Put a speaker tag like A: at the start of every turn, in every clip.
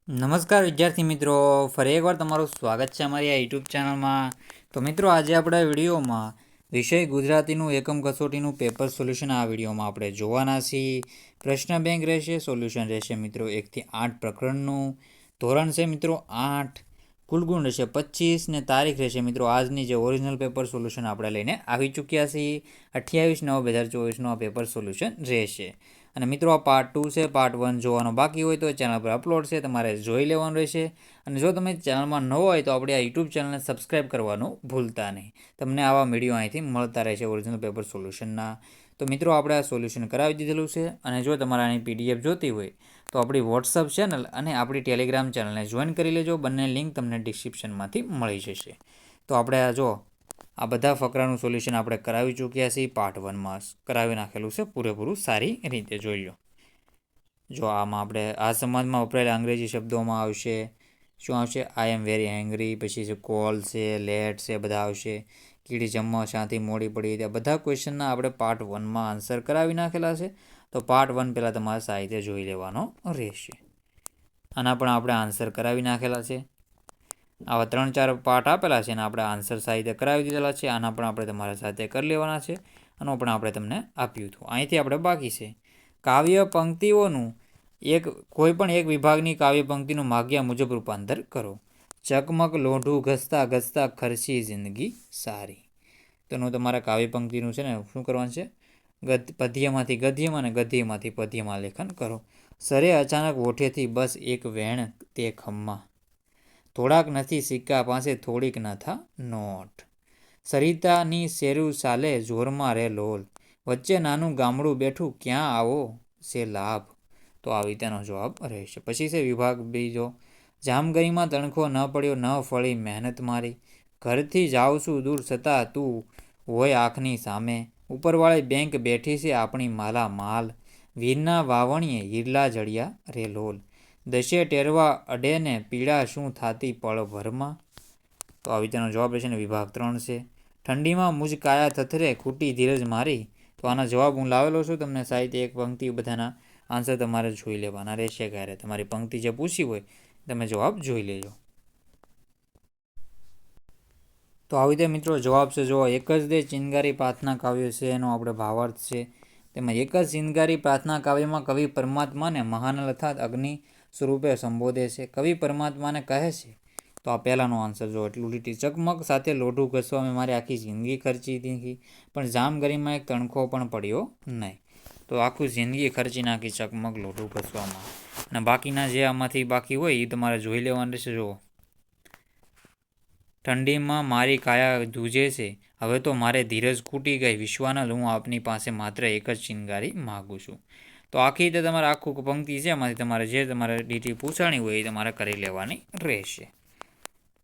A: નમસ્કાર વિદ્યાર્થી મિત્રો, ફરી એકવાર તમારું સ્વાગત છે અમારી આ યુટ્યુબ ચેનલમાં. તો મિત્રો, આજે આપણા વિડીયોમાં વિષય ગુજરાતીનું એકમ કસોટીનું પેપર સોલ્યુશન આ વિડીયોમાં આપણે જોવાના છીએ. પ્રશ્ન બેંક રહેશે, સોલ્યુશન રહેશે મિત્રો 1 થી 8 પ્રકરણનું. ધોરણ છે મિત્રો 8, કુલ ગુણ રહેશે 25 ને તારીખ રહેશે મિત્રો આજની જે ઓરિજિનલ પેપર સોલ્યુશન આપણે લઈને આવી ચૂક્યા છીએ 28/9/2024 આ પેપર સોલ્યુશન રહેશે. અને મિત્રો, આ પાર્ટ 2 છે. પાર્ટ 1 જોવાનો બાકી હોય તો ચેનલ પર અપલોડ છે, તમારે જોઈ લેવાનું રહેશે. અને જો તમે ચેનલમાં ન હોય તો આપણી આ યુટ્યુબ ચેનલને સબસ્ક્રાઈબ કરવાનું ભૂલતા નહીં. તમને આવા વિડીયો અહીંથી મળતા રહેશે ઓરિજિનલ પેપર સોલ્યુશનના. તો મિત્રો, આપણે આ સોલ્યુશન કરાવી દીધેલું છે. અને જો તમારે આની PDF જોતી હોય તો આપણી વોટ્સઅપ ચેનલ અને આપણી ટેલિગ્રામ ચેનલને જોઈન કરી લેજો. બંને લિંક તમને ડિસ્ક્રિપ્શનમાંથી મળી જશે. તો આપણે આ બધા ફકરાનું સોલ્યુશન આપણે કરાવી ચૂક્યા છીએ. પાર્ટ 1માં કરાવી નાખેલું છે પૂરેપૂરું, સારી રીતે જોઈ લો. જો આમાં આપણે આ સમાજમાં વપરાયેલા અંગ્રેજી શબ્દોમાં આવશે. શું આવશે? આઈ એમ વેરી એંગ્રી, પછી છે કોલ છે, લેટ છે, બધા આવશે. કીડી જમવા શાંતિ મોડી પડી, ત્યાં બધા ક્વેશ્ચનના આપણે પાર્ટ 1માં આન્સર કરાવી નાખેલા છે. તો પાર્ટ 1 પહેલાં તમારે સાહિત્ય જોઈ લેવાનો રહેશે. આના પણ આપણે આન્સર કરાવી નાખેલા છે. આવા 3-4 પાર્ટ આપેલા છે અને આપણે આન્સર સાહિત્ય કરાવી દીધેલા છે. આના પણ આપણે તમારા સાથે કરી લેવાના છે. આનો પણ આપણે તમને આપ્યું હતું. અહીંથી આપણે બાકી છે કાવ્ય પંક્તિઓનું કોઈપણ એક વિભાગની કાવ્ય પંક્તિનું માગ્યા મુજબ રૂપાંતર કરો. ચકમક લોઢું ઘસતા ઘસતા ખર્ચી જિંદગી સારી. તેનું તમારા કાવ્ય પંક્તિનું છે ને શું કરવાનું છે? પદ્યમાંથી ગદ્યમાં અને ગદ્યમાંથી પદ્યમાં લેખન કરો. સરે અચાનક ઓઠેથી બસ એક વેણ તે ખમ્મા, થોડાક નથી સિક્કા પાસે થોડીક ન થા નોટ. સરિતાની શેરું સાલે જોરમાં રે લોલ, વચ્ચે નાનું ગામડું બેઠું ક્યાં આવો છે લાભ. તો આવી તેનો જવાબ રહેશે. પછી છે વિભાગ બીજો. જામગરીમાં તણખો ન પડ્યો ન ફળી મહેનત મારી, ઘરથી જાઉં છું દૂર છતાં તું હોય આંખની સામે, ઉપરવાળી બેંક બેઠી છે આપણી માલા માલ, વીરના વાવણીએ હિરલા જડિયા રે લોલ, દશે ટેરવા અડે ને પીડા શું થાતી પળભરમાં. તો આવી તેનો જવાબ રહેશે ને વિભાગ 3 છે. ઠંડીમાં મુજ કાયા થથરે ખૂટી ધીરજ મારી. તો આના જવાબ હું લાવેલો છું. તમને સાહિત્ય એક પંક્તિ બધાના આન્સર તમારે જોઈ લેવાના રહેશે. ક્યારે તમારી પંક્તિ જે પૂછી હોય તમે જવાબ જોઈ લેજો. તો આવી રીતે મિત્રો જવાબ છે. જો એક જ દે ચિનગારી પ્રાર્થના કાવ્ય છે એનો આપણે ભાવાર્થ છે. તેમાં એક જ ચિનગારી પ્રાર્થના કાવ્યમાં કવિ પરમાત્માને મહાન અર્થાત અગ્નિ સ્વરૂપે સંબોધે છે. કવિ પરમાત્માને કહે છે. તો આ પહેલાંનો આન્સર જો એટલું લીટી. ચકમક સાથે લોઢું ઘસવા મેં મારી આખી જિંદગી ખર્ચી દીધી, પણ જામગરીમાં એક તણખો પણ પડ્યો નહીં. તો આખું જિંદગી ખર્ચી નાખી ચકમક લોઢું ઘસવામાં. અને બાકીના જે આમાંથી બાકી હોય એ તમારે જોઈ લેવાનું રહેશે. જુઓ, ઠંડીમાં મારી કાયા ધ્રુજે છે, હવે તો મારે ધીરજ ખૂટી ગઈ, વિશ્વાનંદ હું આપની પાસે માત્ર એક જ ચિનગારી માગું છું. તો આખી રીતે તમારે આખું પંક્તિ છે એમાંથી તમારે જે તમારે ડીટી પૂછાણી હોય એ તમારે કરી લેવાની રહેશે.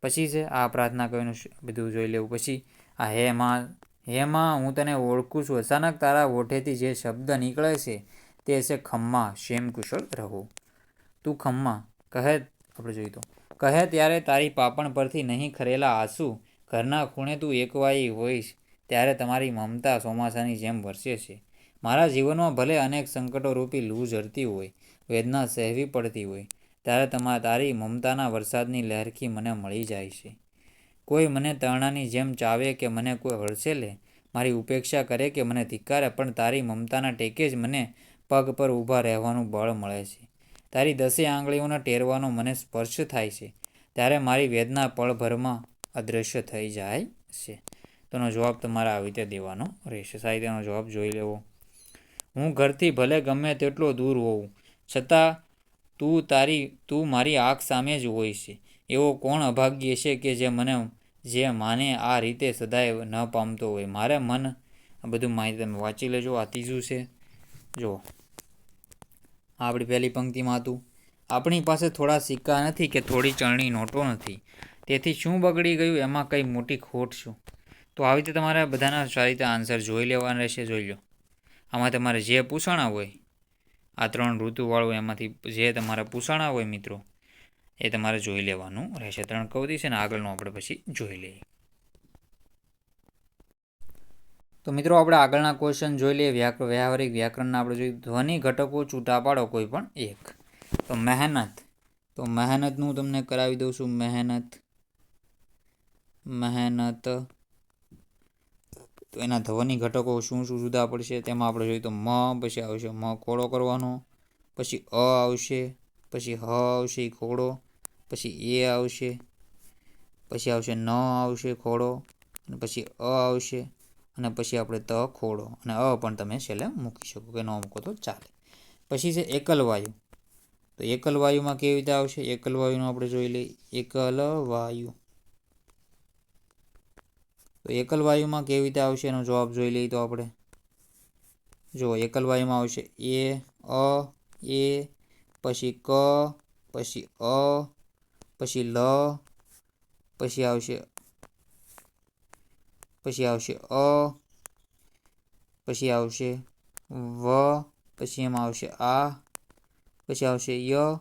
A: પછી છે આ પ્રાર્થના કવિનું બધું જોઈ લેવું. પછી આ હેમાં હું તને ઓળખું છું, અચાનક તારા ઓઠેથી જે શબ્દ નીકળે છે તે છે ખમ્મા શેમ કુશળ રહો. તું ખમ્મા કહે, આપણે જોઈએ તો કહે ત્યારે તારી પાપણ પરથી નહીં ખરેલા આંસુ, ઘરના ખૂણે તું એકવાઈ હોઈશ ત્યારે તમારી મમતા ચોમાસાની જેમ વરસે છે. મારા જીવનમાં ભલે અનેક સંકટોરૂપી લૂ ઝરતી હોય, વેદના સહેવી પડતી હોય, ત્યારે તારી મમતાના વરસાદની લહેરખી મને મળી જાય છે. કોઈ મને તરણાની જેમ ચાવે કે મને કોઈ હળસે લે, મારી ઉપેક્ષા કરે કે મને ધિક્કારે, પણ તારી મમતાના ટેકે જ મને પગ પર ઊભા રહેવાનું બળ મળે છે. તારી 10 આંગળીઓના ટેરવાનો મને સ્પર્શ થાય છે ત્યારે મારી વેદના પળભરમાં અદૃશ્ય થઈ જાય છે. તેનો જવાબ તમારે આવી રીતે દેવાનો રહેશે. સાહિત્યનો જવાબ જોઈ લેવો. હું ઘરથી ભલે ગમે તેટલો દૂર હોઉં છતાં તું મારી આંખ સામે જ હોય છે. એવો કોણ અભાગ્ય છે કે જે માને આ રીતે સદાય ન પામતો હોય. મારે મન આ બધું માહિતી તમે વાંચી લેજો. આ ત્રીજું છે. જુઓ, આપણી પહેલી પંક્તિમાં હતું, આપણી પાસે થોડા સિક્કા નથી કે થોડી ચલણી નોટો નથી, તેથી શું બગડી ગયું, એમાં કંઈ મોટી ખોટ શું. તો આવી રીતે તમારે બધાના સારી રીતે આન્સર જોઈ લેવાના રહેશે. જોઈ લો, આમાં તમારે જે પૂછાણા હોય આ 3 ઋતુવાળું એમાંથી જે તમારે પૂછાણા હોય મિત્રો એ તમારે જોઈ લેવાનું રહેશે. 3 કવિતા છે ને આગળનું આપણે પછી જોઈ લઈએ. તો મિત્રો, આપણે આગળના ક્વેશ્ચન જોઈ લઈએ. વ્યવહારિક વ્યાકરણના આપણે જોઈએ. ધ્વનિ ઘટકો છૂટા પાડો કોઈ પણ એક. તો મહેનત, તો મહેનતનું તમને કરાવી દઉં છું. મહેનત તો એના ધ્વનિ ઘટકો શું શું જુદા પડશે તેમાં આપણે જોઈએ તો મ, પછી આવશે મ ખોડો કરવાનો, પછી અ આવશે, પછી હ આવશે ખોડો, પછી એ આવશે, પછી આવશે ન આવશે ખોડો, અને પછી અ આવશે, અને પછી આપણે ત ખોડો, અને અ પણ તમે છેલ્લે મૂકી શકો કે ન મૂકો તો ચાલે. પછી છે એકલ વાયુ. તો એકલ વાયુમાં કેવી રીતે આવશે? એકલ વાયુનું આપણે જોઈ લઈએ. એકલ વાયુ, તો એકલ વાયુમાં કેવી રીતે આવશે એનો જવાબ જોઈ લઈએ. તો આપણે જો એકલ વાયુમાં આવશે એ, અ, એ, પછી ક, પછી અ, પછી લ, પછી આવશે અ, પછી આવશે વ, પછી એમાં આવશે આ, પછી આવશે ય,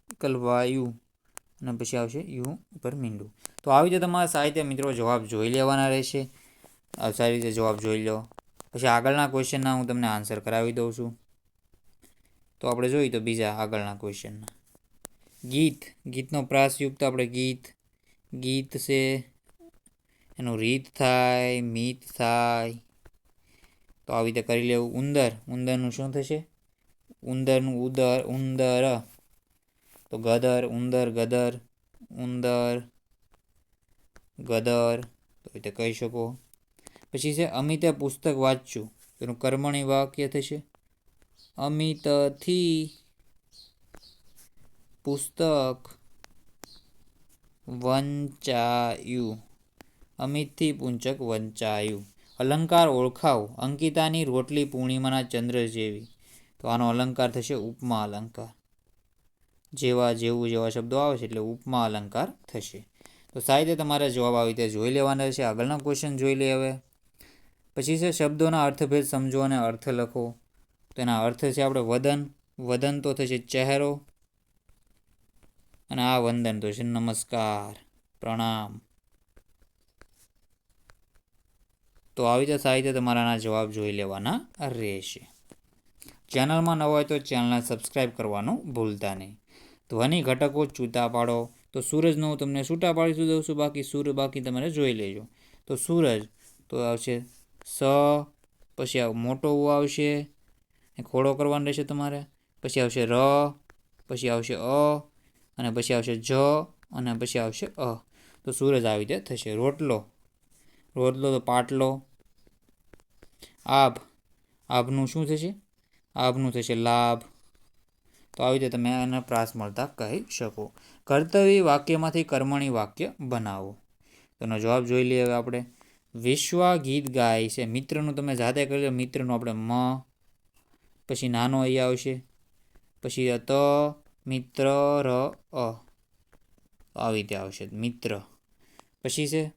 A: એકલ વાયુ, અને પછી આવશે યુ ઉપર મીંડું. તો આવી રીતે તમારા સાહિત્ય મિત્રો જવાબ જોઈ લેવાના રહેશે. સારી રીતે જવાબ જોઈ લો. પછી આગળના ક્વેશ્ચનના હું તમને આન્સર કરાવી દઉં છું. તો આપણે જોઈએ તો બીજા આગળના ક્વેશ્ચનના ગીતનો પ્રાસયુક્ત આપણે ગીત છે એનું રીત થાય, મિત થાય. તો આવી રીતે કરી લેવું. ઉંદરનું શું થશે? ઉંદરનું ઉંદર, તો ગદર, ઉંદર, ગદર, ગદર, તો રીતે કહી શકો. પછી છે અમિતે પુસ્તક વાંચ્યું, એનું કર્મણી વાક્ય થશે અમિતથી પુસ્તક વંચાયું. અમિતથી પુંચક વંચાયું. અલંકાર ઓળખાવો. અંકિતાની રોટલી પૂર્ણિમાના ચંદ્ર જેવી. તો આનો અલંકાર થશે ઉપમા અલંકાર. જેવા શબ્દો આવે છે એટલે ઉપમા અલંકાર થશે. તો સાહિત્ય તમારે જવાબ આવી રીતે જોઈ લેવાના છે. આગળના ક્વેશ્ચન જોઈ લે હવે. પછી છે શબ્દોના અર્થભેદ સમજો અને અર્થ લખો. તો એના અર્થ છે આપણે વદન તો થશે ચહેરો, અને આ વંદન તો છે નમસ્કાર, પ્રણામ. તો આવી રીતે સાહિત્ય તમારાના જવાબ જોઈ લેવાના રહેશે. ચેનલમાં ન હોય તો ચેનલને સબસ્ક્રાઈબ કરવાનું ભૂલતા નહીં. ધ્વનિ ઘટકો છૂટા પાડો. તો સૂરજનો હું તમને છૂટા પાડી દઉં છું, બાકી તમારે જોઈ લેજો. તો સૂરજ તો આવશે સ, પછી મોટો ઉ આવશે, ખોડો કરવાનો રહેશે તમારે. પછી આવશે ર, પછી આવશે અ, અને પછી આવશે જ, અને પછી આવશે અ. તો સૂરજ આવી રીતે થશે. રોટલો તો પાટલો. આભનું શું થશે? આભનું થશે લાભ. તો આવી રીતે તમે એને પ્રાસ મળતા કહી શકો. કર્તવ્ય વાક્યમાંથી કર્મણી વાક્ય બનાવો. તો એનો જવાબ જોઈ લઈએ હવે આપણે. વિશ્વા ગીત ગાય છે. મિત્રનું તમે જાતે કરી લો. મિત્રનું આપણે મ, પછી નાનો અહીં આવશે, પછી ત, મિત્ર, ર, અ. આવી રીતે આવશે મિત્ર. પછી છે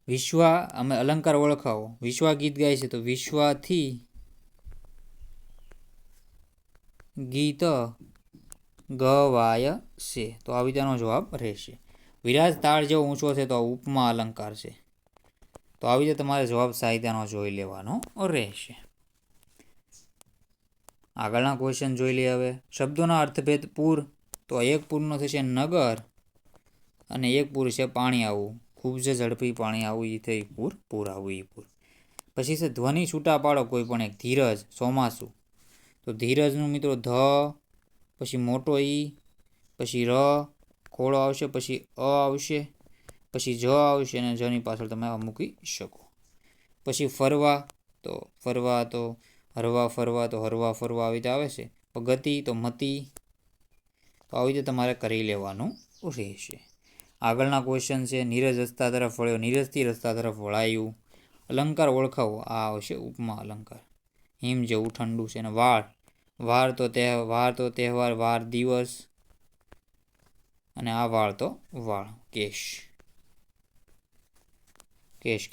A: વિશ્વા, અમે અલંકાર ઓળખાવો. વિશ્વા ગીત ગાય છે તો વિશ્વાથી ગીત ગવાય છે. તો આવી તેનો જવાબ રહેશે. વિરાજ તાળ જેવો ઊંચો છે તો ઉપમા અલંકાર છે. તો આવી રીતે તમારે જવાબ સાહિત્યનો જોઈ લેવાનો રહેશે. આગળના ક્વેશ્ચન જોઈ લઈએ હવે. શબ્દોના અર્થભેદ પૂર. તો એક પૂરનો થશે નગર, અને એક પૂર છે પાણી આવવું. ખૂબ જ ઝડપી પાણી આવવું એ થઈ પૂર આવવું એ પૂર. પછી છે ધ્વનિ છૂટા પાડો કોઈ પણ એક. ધીરજ, ચોમાસું. તો ધીરજનું મિત્રો ધ, પછી મોટો ઈ, પછી ર, ખોળો આવશે, પછી અ આવશે, પછી જ આવશે, અને જની પાછળ તમે મૂકી શકો. પછી ફરવા તો હરવા ફરવા, તો હરવા ફરવા આવી રીતે આવે છે. ગતિ તો મતી. તો આવી રીતે તમારે કરી લેવાનું રહેશે. આગળના ક્વેશ્ચન છે નીરજ રસ્તા તરફ વળ્યો. નીરજથી રસ્તા તરફ વળાયું. અલંકાર ઓળખાવો. આ આવશે ઉપમા અલંકાર. હિમ જેવું ઠંડુ છે. અને વાર તો તહેવાર, વાર દિવસ, અને આ વાળ તો વાળ, કેશ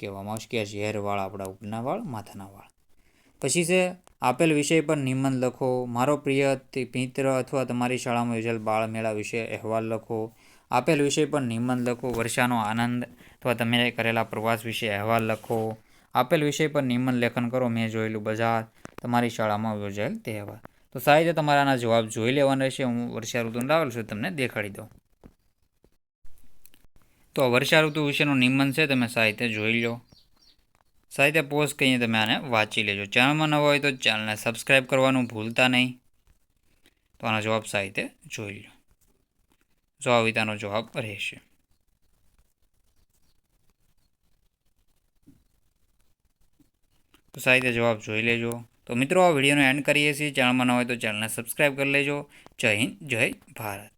A: કહેવામાં આવશે. કેશ હેર વાળ, આપણા ઉપરના વાળ, માથાના વાળ. પછી છે આપેલ વિષય પર નિબંધ લખો. મારો પ્રિય મિત્ર અથવા તમારી શાળામાં યોજેલ બાળ મેળા વિશે અહેવાલ લખો. આપેલ વિષય પર નિબંધ લખો. વર્ષાનો આનંદ અથવા તમે કરેલા પ્રવાસ વિશે અહેવાલ લખો. આપેલ વિષય પર નિબંધ લેખન કરો. મેં જોયેલું બજાર, તમારી શાળામાં યોજાયેલ તહેવાર. તો સાહિત્ય તમારા આના જવાબ જોઈ લેવાના રહેશે. હું વર્ષા ઋતુનો દાખલો છું તમને દેખાડી દઉં. તો વર્ષા ઋતુ વિશેનું નિબંધ છે, તમે સાહિત્ય જોઈ લો. સાહિત્ય પોસ્ટ કહીને તમે આને વાંચી લેજો. ચેનલમાં નવા હોય તો ચેનલને સબસ્ક્રાઈબ કરવાનું ભૂલતા નહીં. તો આનો જવાબ સાહિત્ય જોઈ લો. જવાબિતાનો જવાબ રહેશે. તો સાહિત્ય જવાબ જોઈ લેજો. તો મિત્રો આ વિડીયોનો એન્ડ કરીએ છીએ. ચેનલમાં ન હોય તો ચેનલને સબસ્ક્રાઈબ કરી લેજો. જય હિન્દ, જય ભારત.